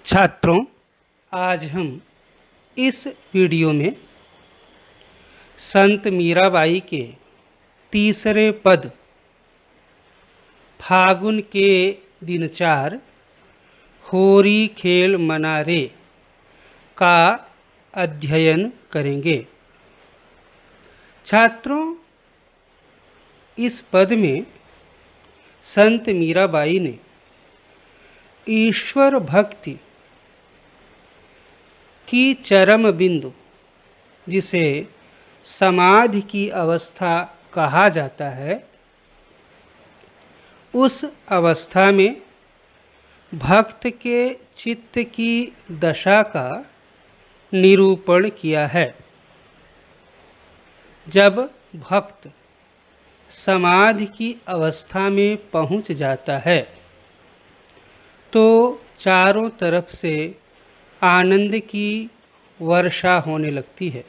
छात्रों, आज हम इस वीडियो में संत मीराबाई के तीसरे पद फागुन के दिन चार होरी खेल मना रे का अध्ययन करेंगे। छात्रों, इस पद में संत मीराबाई ने ईश्वर भक्ति की चरम बिंदु, जिसे समाधि की अवस्था कहा जाता है, उस अवस्था में भक्त के चित्त की दशा का निरूपण किया है। जब भक्त समाधि की अवस्था में पहुंच जाता है तो चारों तरफ से आनंद की वर्षा होने लगती है।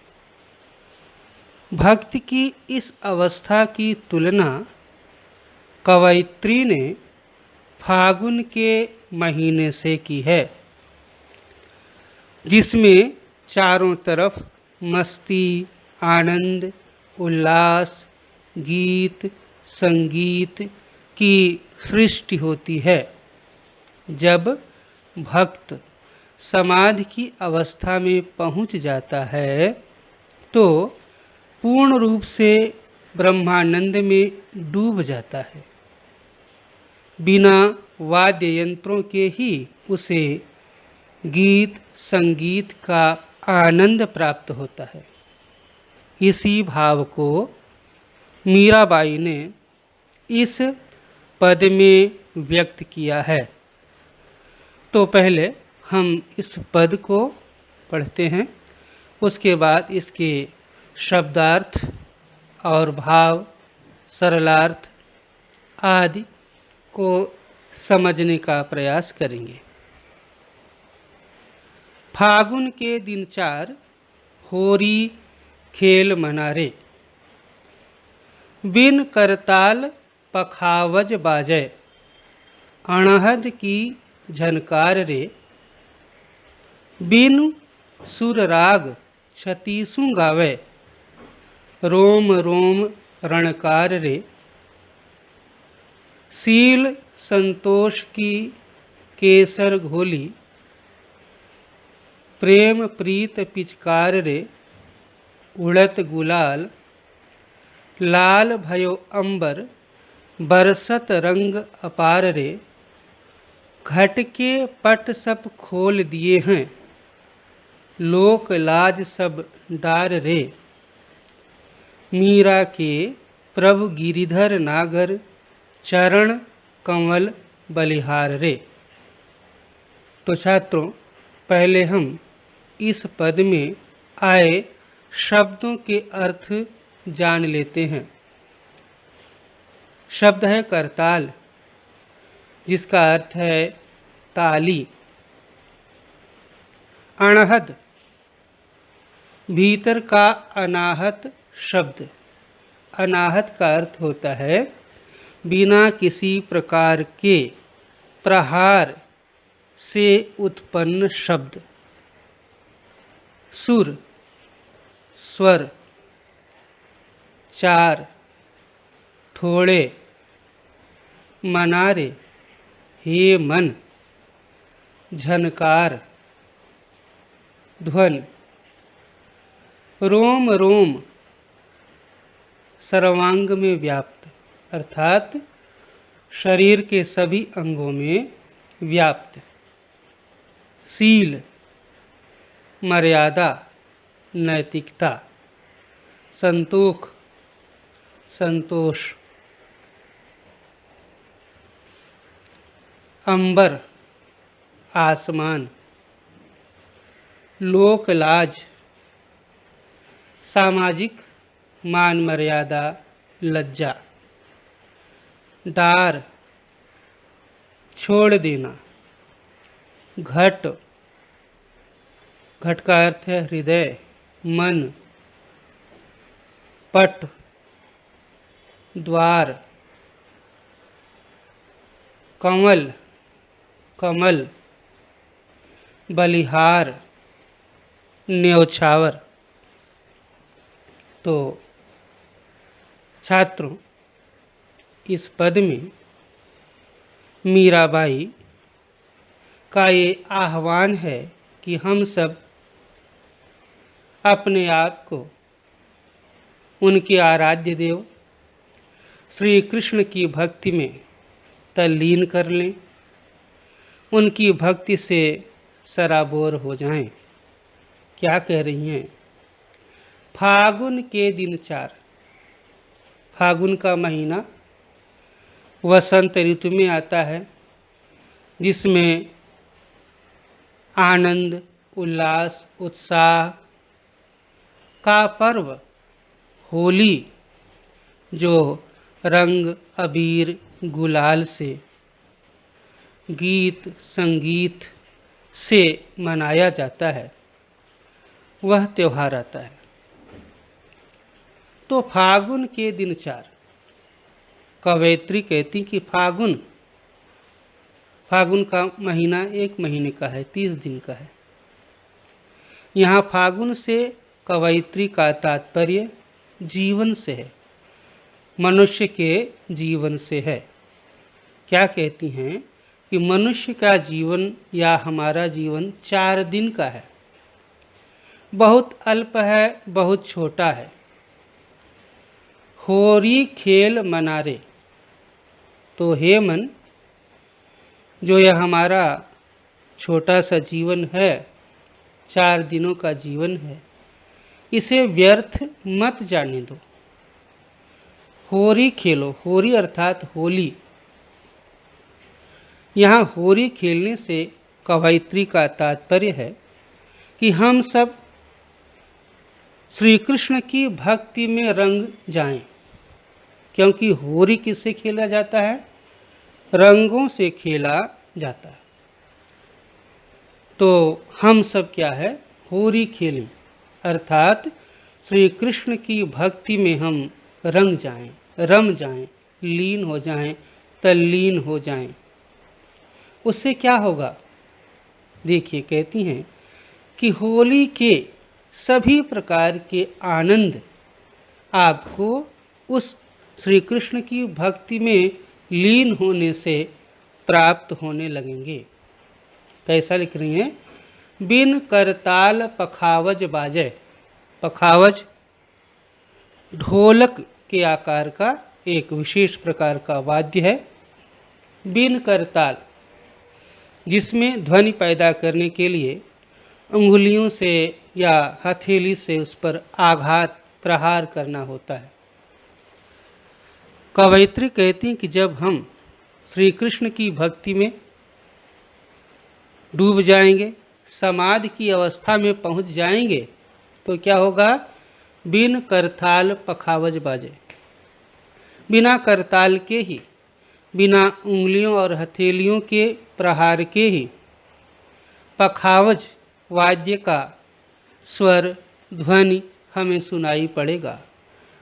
भक्त की इस अवस्था की तुलना कवयित्री ने फागुन के महीने से की है, जिसमें चारों तरफ मस्ती, आनंद, उल्लास, गीत, संगीत की सृष्टि होती है। जब भक्त समाधि की अवस्था में पहुंच जाता है तो पूर्ण रूप से ब्रह्मानंद में डूब जाता है। बिना वाद्य यंत्रों के ही उसे गीत संगीत का आनंद प्राप्त होता है। इसी भाव को मीराबाई ने इस पद में व्यक्त किया है। तो पहले हम इस पद को पढ़ते हैं, उसके बाद इसके शब्दार्थ और भाव, सरलार्थ आदि को समझने का प्रयास करेंगे। फागुन के दिन चार होरी खेल मना रे, बिन करताल पखावज बाजय, अणहद की झनकार रे, बिन सुर राग छतीसु गावे, रोम रोम रणकार रे, सील संतोष की केसर घोली, प्रेम प्रीत पिचकार रे, उड़त गुलाल, लाल भयो अंबर, बरसत रंग अपार रे, घट के पट सब खोल दिए हैं, लोक लाज सब डार रे, मीरा के प्रभु गिरिधर नागर, चरण कमल बलिहार रे। तो छात्रों, पहले हम इस पद में आए शब्दों के अर्थ जान लेते हैं। शब्द है करताल, जिसका अर्थ है ताली। अणहद, भीतर का अनाहत शब्द। अनाहत का अर्थ होता है बिना किसी प्रकार के प्रहार से उत्पन्न शब्द। सुर, स्वर। चार, थोड़े। मनारे, हे मन। झनकार, ध्वन। रोम रोम, सर्वांग में व्याप्त, अर्थात शरीर के सभी अंगों में व्याप्त। सील, मर्यादा, नैतिकता। संतोष, संतोष। अंबर, आसमान। लोक लाज, सामाजिक मान मर्यादा, लज्जा। डार, छोड़ देना। घट, घट का अर्थ है हृदय, मन। पट, द्वार। कमल, कमल। बलिहार, न्योछावर। तो छात्रों, इस पद में मीराबाई का ये आह्वान है कि हम सब अपने आप को उनके आराध्य देव श्री कृष्ण की भक्ति में तल्लीन कर लें, उनकी भक्ति से सराबोर हो जाएं। क्या कह रही हैं? फागुन के दिन 4। फागुन का महीना वसंत ऋतु में आता है, जिसमें आनंद, उल्लास, उत्साह का पर्व होली, जो रंग, अबीर, गुलाल से, गीत संगीत से मनाया जाता है, वह त्योहार आता है। तो फागुन के दिन 4, कवयित्री कहती कि फागुन का महीना 1 महीने का है, 30 दिन का है। यहाँ फागुन से कवयित्री का तात्पर्य जीवन से है, मनुष्य के जीवन से है। क्या कहती हैं कि मनुष्य का जीवन या हमारा जीवन 4 दिन का है, बहुत अल्प है, बहुत छोटा है। होरी खेल मनारे। तो हे मन, जो यह हमारा छोटा सा जीवन है, 4 दिनों का जीवन है, इसे व्यर्थ मत जाने दो। होरी खेलो। होरी अर्थात होली। यहाँ होरी खेलने से कवयित्री का तात्पर्य है कि हम सब श्री कृष्ण की भक्ति में रंग जाएं, क्योंकि होरी किससे खेला जाता है? रंगों से खेला जाता है। तो हम सब क्या है? होरी खेलें, अर्थात श्री कृष्ण की भक्ति में हम रंग जाएं, रम जाएं, लीन हो जाएं, तल्लीन हो जाएं। उससे क्या होगा? देखिए, कहती हैं कि होली के सभी प्रकार के आनंद आपको उस श्री कृष्ण की भक्ति में लीन होने से प्राप्त होने लगेंगे। कैसा लिख रही हैं? बिन करताल पखावज बाजे। पखावज ढोलक के आकार का एक विशेष प्रकार का वाद्य है। बिन करताल, जिसमें ध्वनि पैदा करने के लिए उंगलियों से या हथेली से उस पर आघात, प्रहार करना होता है। कवयित्री कहती हैं कि जब हम श्री कृष्ण की भक्ति में डूब जाएंगे, समाधि की अवस्था में पहुंच जाएंगे, तो क्या होगा? बिन करताल पखावज बाजे। बिना करताल के ही, बिना उंगलियों और हथेलियों के प्रहार के ही पखावज वाद्य का स्वर, ध्वनि हमें सुनाई पड़ेगा।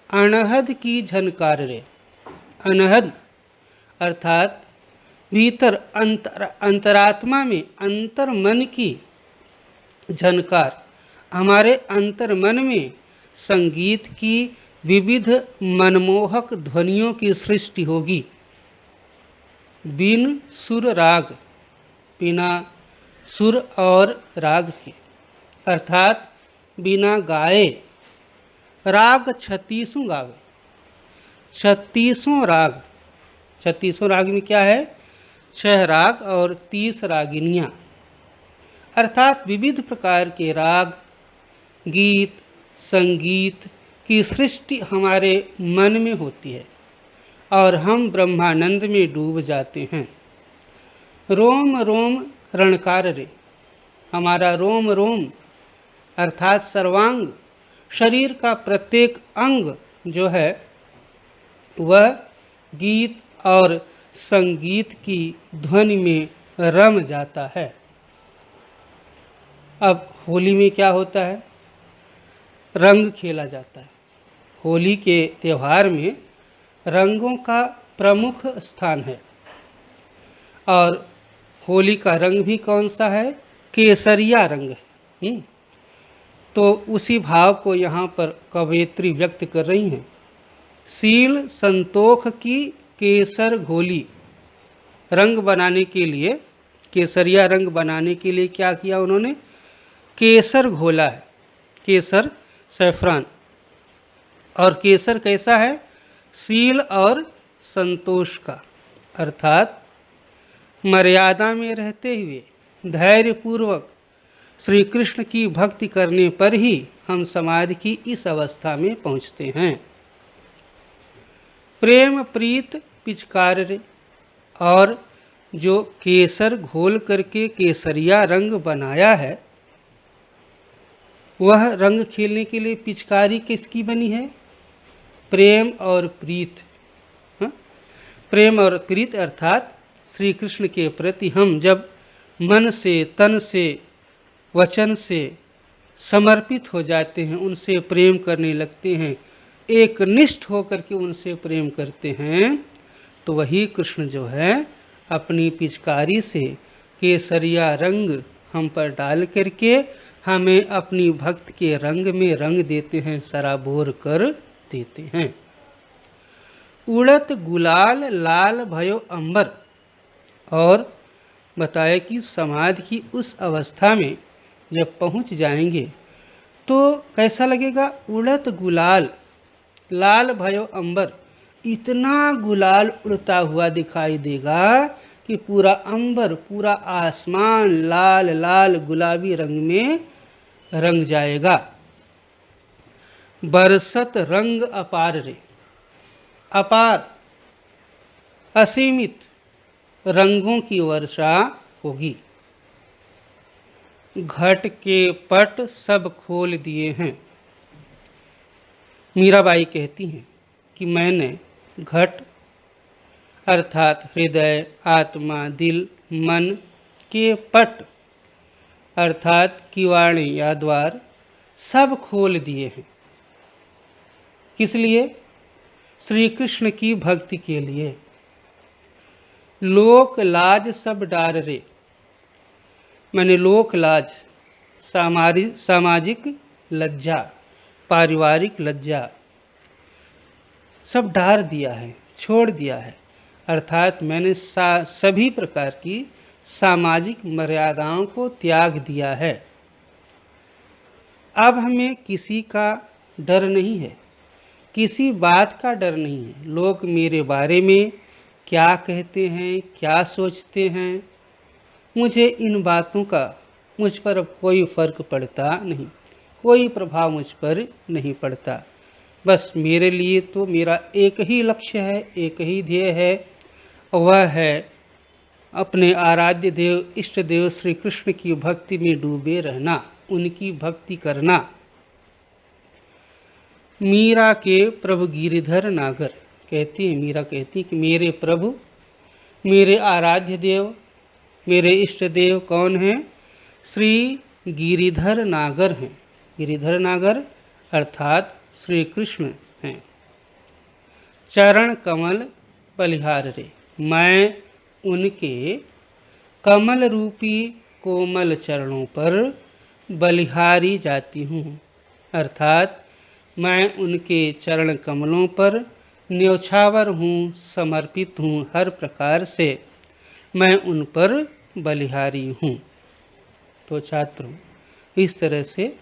अनहद की झनकार रे। अनहद अर्थात भीतर अंतरात्मा में, अंतर मन की झनकार। हमारे अंतर मन में संगीत की विविध मनमोहक ध्वनियों की सृष्टि होगी। बिन सुर राग, बिना सुर और राग के, अर्थात बिना गाए। राग 36 गावे। 36 राग। 36 राग में क्या है? 6 राग और 30 रागिनियाँ, अर्थात विविध प्रकार के राग, गीत, संगीत की सृष्टि हमारे मन में होती है और हम ब्रह्मानंद में डूब जाते हैं। रोम रोम रणकार रे। हमारा रोम रोम अर्थात सर्वांग, शरीर का प्रत्येक अंग जो है वह गीत और संगीत की ध्वनि में रम जाता है। अब होली में क्या होता है? रंग खेला जाता है। होली के त्यौहार में रंगों का प्रमुख स्थान है। और होली का रंग भी कौन सा है? केसरिया रंग है। तो उसी भाव को यहाँ पर कवयित्री व्यक्त कर रही हैं। सील संतोख की केसर घोली, रंग बनाने के लिए, केसरिया रंग बनाने के लिए क्या किया उन्होंने? केसर घोला है, केसर सैफरान। और केसर कैसा है? सील और संतोष का, अर्थात मर्यादा में रहते हुए धैर्यपूर्वक श्री कृष्ण की भक्ति करने पर ही हम समाधि की इस अवस्था में पहुँचते हैं। प्रेम प्रीत पिचकार रे, और जो केसर घोल करके केसरिया रंग बनाया है, वह रंग खेलने के लिए पिचकारी किसकी बनी है? प्रेम और प्रीत। प्रेम और प्रीत अर्थात श्री कृष्ण के प्रति हम जब मन से, तन से, वचन से समर्पित हो जाते हैं, उनसे प्रेम करने लगते हैं, एक निष्ठ होकर के उनसे प्रेम करते हैं, तो वही कृष्ण जो है अपनी पिचकारी से केसरिया रंग हम पर डाल करके हमें अपनी भक्त के रंग में रंग देते हैं, सराबोर कर देते हैं। उड़त गुलाल लाल भयो अंबर, और बताया कि समाधि की उस अवस्था में जब पहुंच जाएंगे तो कैसा लगेगा? उड़त गुलाल लाल भयो अंबर, इतना गुलाल उड़ता हुआ दिखाई देगा कि पूरा अंबर, पूरा आसमान लाल लाल गुलाबी रंग में रंग जाएगा। बरसत रंग अपार रे, अपार असीमित रंगों की वर्षा होगी। घट के पट सब खोल दिए हैं। मीराबाई कहती हैं कि मैंने घट अर्थात हृदय, आत्मा, दिल, मन के पट अर्थात किवाड़ या द्वार सब खोल दिए हैं। किस लिए? श्री कृष्ण की भक्ति के लिए। लोक लाज सब डार रे, मैंने लोक लाज, सामाजिक लज्जा, पारिवारिक लज्जा सब डार दिया है, छोड़ दिया है। अर्थात मैंने सभी प्रकार की सामाजिक मर्यादाओं को त्याग दिया है। अब हमें किसी का डर नहीं है, किसी बात का डर नहीं है। लोग मेरे बारे में क्या कहते हैं, क्या सोचते हैं, मुझे इन बातों का मुझ पर अब कोई फर्क पड़ता नहीं, कोई प्रभाव मुझ पर नहीं पड़ता। बस मेरे लिए तो मेरा एक ही लक्ष्य है, एक ही ध्येय है, वह है अपने आराध्य देव, इष्ट देव श्री कृष्ण की भक्ति में डूबे रहना, उनकी भक्ति करना। मीरा के प्रभु गिरिधर नागर कहती है, मीरा कहती है कि मेरे प्रभु, मेरे आराध्य देव, मेरे इष्ट देव कौन हैं? श्री गिरिधर नागर हैं। गिरिधर नागर अर्थात श्री कृष्ण हैं। चरण कमल बलिहार रे, मैं उनके कमल रूपी कोमल चरणों पर बलिहारी जाती हूँ, अर्थात मैं उनके चरण कमलों पर न्योछावर हूँ, समर्पित हूँ, हर प्रकार से मैं उन पर बलिहारी हूँ। तो छात्रों, इस तरह से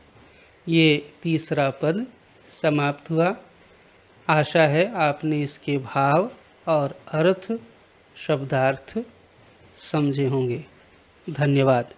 ये तीसरा पद समाप्त हुआ। आशा है आपने इसके भाव और अर्थ, शब्दार्थ समझे होंगे। धन्यवाद।